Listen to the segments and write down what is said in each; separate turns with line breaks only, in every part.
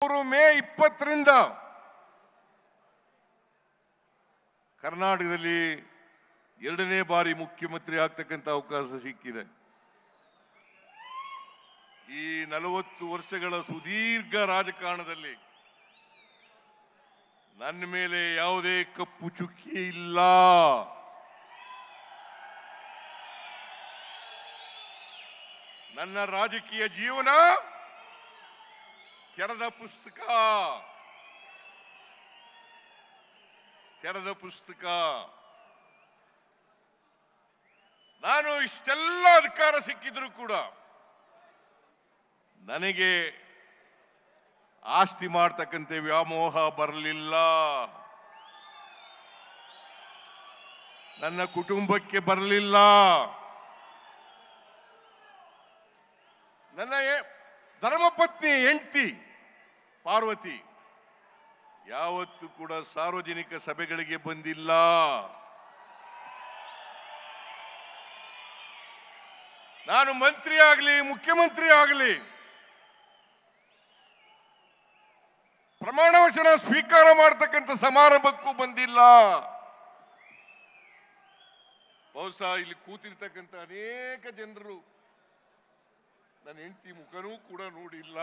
ಮೇ 20ರಿಂದ ಕರ್ನಾಟಕದಲ್ಲಿ ಎರಡನೇ ಬಾರಿ ಮುಖ್ಯಮಂತ್ರಿ ಆಗ್ತಕ್ಕಂಥ ಅವಕಾಶ ಸಿಕ್ಕಿದೆ. ಈ 40 ವರ್ಷಗಳ ಸುದೀರ್ಘ ರಾಜಕಾರಣದಲ್ಲಿ ನನ್ನ ಮೇಲೆ ಯಾವುದೇ ಕಪ್ಪು ಚುಕ್ಕಿ ಇಲ್ಲ. ನನ್ನ ರಾಜಕೀಯ ಜೀವನ ತೆರೆದ ಪುಸ್ತಕ. ನಾನು ಇಷ್ಟೆಲ್ಲ ಅಧಿಕಾರ ಸಿಕ್ಕಿದ್ರು ಕೂಡ ನನಗೆ ಆಸ್ತಿ ಮಾಡ್ತಕ್ಕಂಥ ವ್ಯಾಮೋಹ ಬರಲಿಲ್ಲ. ನನ್ನ ಕುಟುಂಬಕ್ಕೆ ಬರಲಿಲ್ಲ. ನನ್ನ ಧರ್ಮಪತ್ನಿ ಹೆಂಡತಿ ಪಾರ್ವತಿ ಯಾವತ್ತೂ ಕೂಡ ಸಾರ್ವಜನಿಕ ಸಭೆಗಳಿಗೆ ಬಂದಿಲ್ಲ. ನಾನು ಮಂತ್ರಿ ಆಗಲಿ ಮುಖ್ಯಮಂತ್ರಿ ಆಗಲಿ ಪ್ರಮಾಣ ವಚನ ಸ್ವೀಕಾರ ಮಾಡತಕ್ಕಂಥ ಸಮಾರಂಭಕ್ಕೂ ಬಂದಿಲ್ಲ. ಬಹುಶಃ ಇಲ್ಲಿ ಕೂತಿರ್ತಕ್ಕಂಥ ಅನೇಕ ಜನರು ನನ್ನ ಹೆಂಡತಿ ಮುಖನೂ ಕೂಡ ನೋಡಿಲ್ಲ.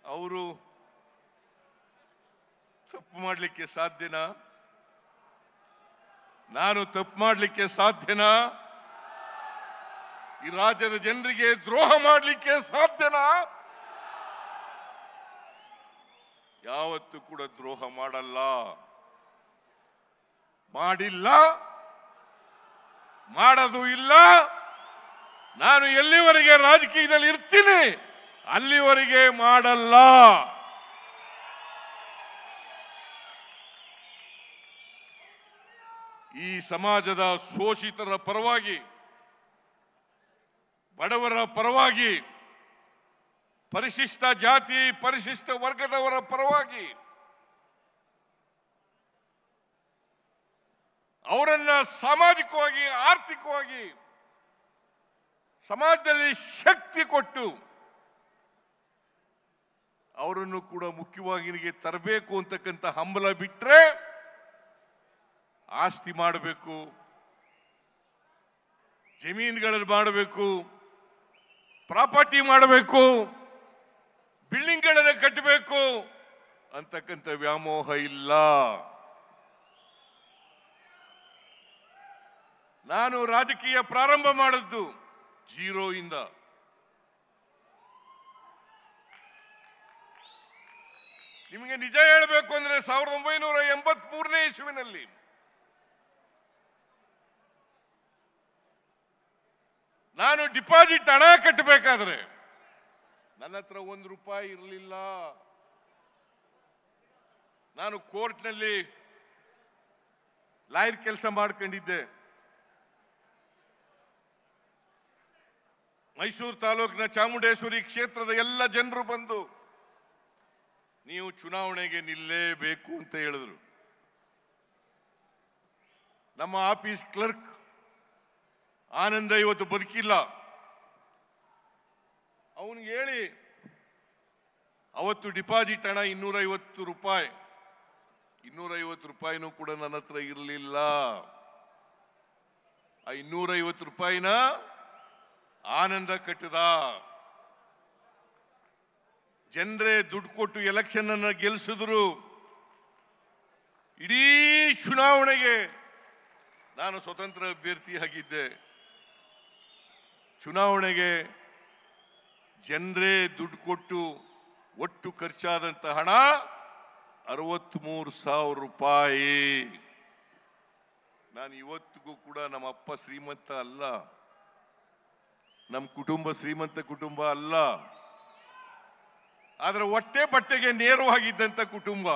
ಅವರು ತಪ್ಪು ಮಾಡಲಿಕ್ಕೆ ಸಾಧ್ಯನಾ? ನಾನು ತಪ್ಪು ಮಾಡಲಿಕ್ಕೆ ಸಾಧ್ಯನಾ? ಈ ರಾಜ್ಯದ ಜನರಿಗೆ ದ್ರೋಹ ಮಾಡಲಿಕ್ಕೆ ಸಾಧ್ಯನಾ? ಯಾವತ್ತೂ ಕೂಡ ದ್ರೋಹ ಮಾಡಲ್ಲ, ಮಾಡಿಲ್ಲ, ಮಾಡೋದು ಇಲ್ಲ. ನಾನು ಎಲ್ಲಿವರೆಗೆ ರಾಜಕೀಯದಲ್ಲಿ ಇರ್ತೀನಿ ಅಲ್ಲಿವರೆಗೆ ಮಾಡಲ್ಲ. ಈ ಸಮಾಜದ ಶೋಷಿತರ ಪರವಾಗಿ, ಬಡವರ ಪರವಾಗಿ, ಪರಿಶಿಷ್ಟ ಜಾತಿ ಪರಿಶಿಷ್ಟ ವರ್ಗದವರ ಪರವಾಗಿ ಅವರನ್ನ ಸಾಮಾಜಿಕವಾಗಿ ಆರ್ಥಿಕವಾಗಿ ಸಮಾಜದಲ್ಲಿ ಶಕ್ತಿ ಕೊಟ್ಟು ಅವರನ್ನು ಕೂಡ ಮುಖ್ಯವಾಗಿ ತರಬೇಕು ಅಂತಕ್ಕಂಥ ಹಂಬಲ ಬಿಟ್ರೆ ಆಸ್ತಿ ಮಾಡಬೇಕು, ಜಮೀನುಗಳಲ್ಲಿ ಮಾಡಬೇಕು, ಪ್ರಾಪರ್ಟಿ ಮಾಡಬೇಕು, ಬಿಲ್ಡಿಂಗ್ಗಳನ್ನು ಕಟ್ಟಬೇಕು ಅಂತಕ್ಕಂಥ ವ್ಯಾಮೋಹ ಇಲ್ಲ. ನಾನು ರಾಜಕೀಯ ಪ್ರಾರಂಭ ಮಾಡಿದ್ದು 0 ಇಂದ. ನಿಮಗೆ ನಿಜ ಹೇಳಬೇಕು ಅಂದ್ರೆ 1983ನೇ ಇಸ್ವಿನಲ್ಲಿ ನಾನು ಡಿಪಾಸಿಟ್ ಹಣ ಕಟ್ಟಬೇಕಾದ್ರೆ ನನ್ನ ಹತ್ರ ₹1 ಇರಲಿಲ್ಲ. ನಾನು ಕೋರ್ಟ್ನಲ್ಲಿ ಲಾಯರ್ ಕೆಲಸ ಮಾಡ್ಕೊಂಡಿದ್ದೆ. ಮೈಸೂರು ತಾಲೂಕಿನ ಚಾಮುಂಡೇಶ್ವರಿ ಕ್ಷೇತ್ರದ ಎಲ್ಲ ಜನರು ಬಂದು ನೀವು ಚುನಾವಣೆಗೆ ನಿಲ್ಲೇಬೇಕು ಅಂತ ಹೇಳಿದ್ರು. ನಮ್ಮ ಆಫೀಸ್ ಕ್ಲರ್ಕ್ ಆನಂದ ಇವತ್ತು ಬದುಕಿಲ್ಲ. ಅವನಿಗೆ ಹೇಳಿ ಅವತ್ತು ಡಿಪಾಸಿಟ್ ಹಣ ₹250. ₹250 ಕೂಡ ನನ್ನ ಹತ್ರ ಇರಲಿಲ್ಲ. ಆ ₹250 ಆನಂದ ಕಟ್ಟಿದ. ಜನರೇ ದುಡ್ಡು ಕೊಟ್ಟು ಎಲೆಕ್ಷನ್ ಅನ್ನ ಗೆಲ್ಲಿಸಿದ್ರು. ಇಡೀ ಚುನಾವಣೆಗೆ ನಾನು ಸ್ವತಂತ್ರ ಅಭ್ಯರ್ಥಿಯಾಗಿದ್ದೆ. ಚುನಾವಣೆಗೆ ಜನರೇ ದುಡ್ಡು ಕೊಟ್ಟು ಒಟ್ಟು ಖರ್ಚಾದಂತ ಹಣ ₹63,000. ನಾನು ಇವತ್ತಿಗೂ ಕೂಡ ನಮ್ಮ ಅಪ್ಪ ಶ್ರೀಮಂತ ಅಲ್ಲ, ನಮ್ಮ ಕುಟುಂಬ ಶ್ರೀಮಂತ ಕುಟುಂಬ ಅಲ್ಲ, ಆದ್ರೆ ಹೊಟ್ಟೆ ಬಟ್ಟೆಗೆ ನೇರವಾಗಿದ್ದಂತ ಕುಟುಂಬ.